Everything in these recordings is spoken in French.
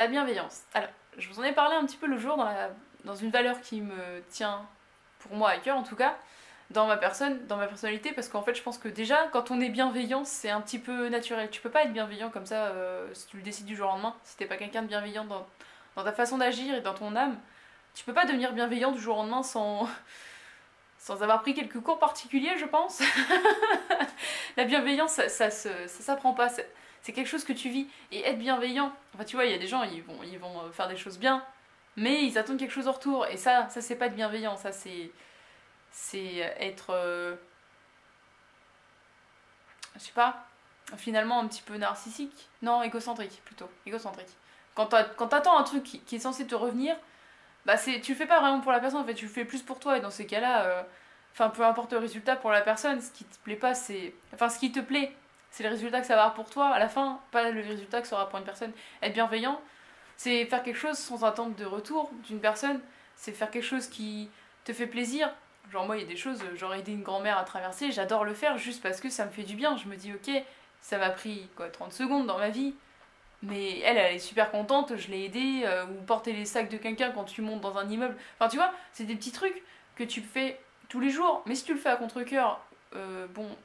La bienveillance. Alors, je vous en ai parlé un petit peu le jour dans une valeur qui me tient, pour moi, à cœur en tout cas, dans ma personne, dans ma personnalité, parce qu'en fait, je pense que déjà, quand on est bienveillant, c'est un petit peu naturel. Tu peux pas être bienveillant comme ça si tu le décides du jour au lendemain, si t'es pas quelqu'un de bienveillant dans ta façon d'agir et dans ton âme. Tu peux pas devenir bienveillant du jour au lendemain sans avoir pris quelques cours particuliers, je pense. La bienveillance, ça s'apprend pas. C'est quelque chose que tu vis. Et être bienveillant, enfin tu vois, il y a des gens, ils vont faire des choses bien, mais ils attendent quelque chose en retour. Et ça c'est pas être bienveillant. Ça, c'est être, je sais pas, finalement un petit peu narcissique. Non, égocentrique plutôt. Égocentrique. Quand t'attends un truc qui est censé te revenir, bah tu le fais pas vraiment pour la personne, en fait, tu le fais plus pour toi. Et dans ces cas-là, enfin, peu importe le résultat pour la personne, ce qui te plaît pas, c'est. Enfin, ce qui te plaît, c'est le résultat que ça va avoir pour toi à la fin, pas le résultat que ça aura pour une personne. Être bienveillant, c'est faire quelque chose sans attendre de retour d'une personne, c'est faire quelque chose qui te fait plaisir. Genre, moi, il y a des choses, j'aurais aidé une grand-mère à traverser, j'adore le faire juste parce que ça me fait du bien. Je me dis, ok, ça m'a pris quoi, 30 secondes dans ma vie, mais elle est super contente, je l'ai aidée, ou porter les sacs de quelqu'un quand tu montes dans un immeuble. Enfin, tu vois, c'est des petits trucs que tu fais tous les jours, mais si tu le fais à contre-coeur, bon,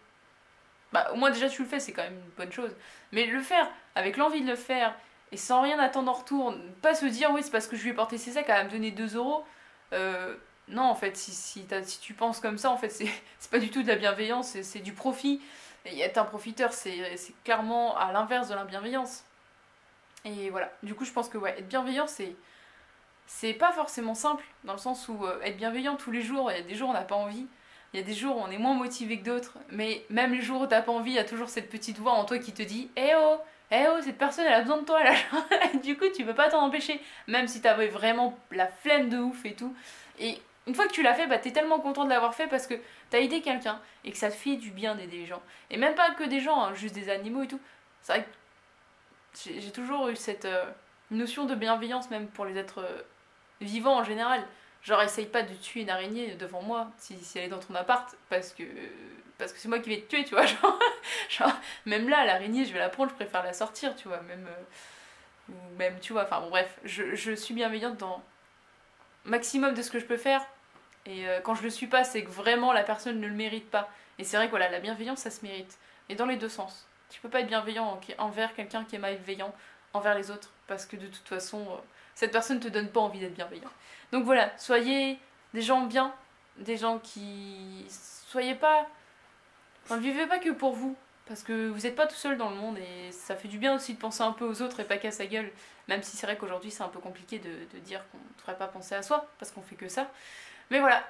bah au moins déjà tu le fais, c'est quand même une bonne chose. Mais le faire avec l'envie de le faire et sans rien attendre en retour, pas se dire oui, c'est parce que je lui ai porté ses sacs, elle va me donner 2 euros. Non, en fait, si tu penses comme ça, en fait, c'est pas du tout de la bienveillance, c'est du profit. Et être un profiteur, c'est clairement à l'inverse de la bienveillance. Et voilà. Du coup, je pense que ouais, être bienveillant, c'est pas forcément simple, dans le sens où être bienveillant tous les jours, il y a des jours où on n'a pas envie, il y a des jours où on est moins motivé que d'autres, mais même les jours où t'as pas envie, il y a toujours cette petite voix en toi qui te dit eh oh, cette personne elle a besoin de toi là. Du coup, tu peux pas t'en empêcher, même si t'avais vraiment la flemme de ouf et tout. Et une fois que tu l'as fait, bah t'es tellement content de l'avoir fait parce que t'as aidé quelqu'un et que ça te fait du bien d'aider les gens. Et même pas que des gens, hein, juste des animaux et tout. C'est vrai que j'ai toujours eu cette notion de bienveillance même pour les êtres vivants en général. Genre, essaye pas de tuer une araignée devant moi si elle est dans ton appart parce que c'est moi qui vais te tuer, tu vois. Genre, même là, l'araignée, je vais la prendre, je préfère la sortir, tu vois. Même, ou même, tu vois. Enfin, bon, bref, je suis bienveillante dans maximum de ce que je peux faire. Et quand je le suis pas, c'est que vraiment la personne ne le mérite pas. Et c'est vrai que voilà, la bienveillance, ça se mérite. Et dans les deux sens. Tu peux pas être bienveillant envers quelqu'un qui est malveillant envers les autres. Parce que de toute façon, cette personne te donne pas envie d'être bienveillant. Donc voilà, soyez des gens bien, des gens qui. Soyez pas. Enfin, vivez pas que pour vous. Parce que vous n'êtes pas tout seul dans le monde et ça fait du bien aussi de penser un peu aux autres et pas qu'à sa gueule. Même si c'est vrai qu'aujourd'hui c'est un peu compliqué de dire qu'on ne devrait pas penser à soi, parce qu'on fait que ça. Mais voilà,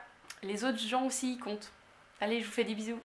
les autres gens aussi ils comptent. Allez, je vous fais des bisous.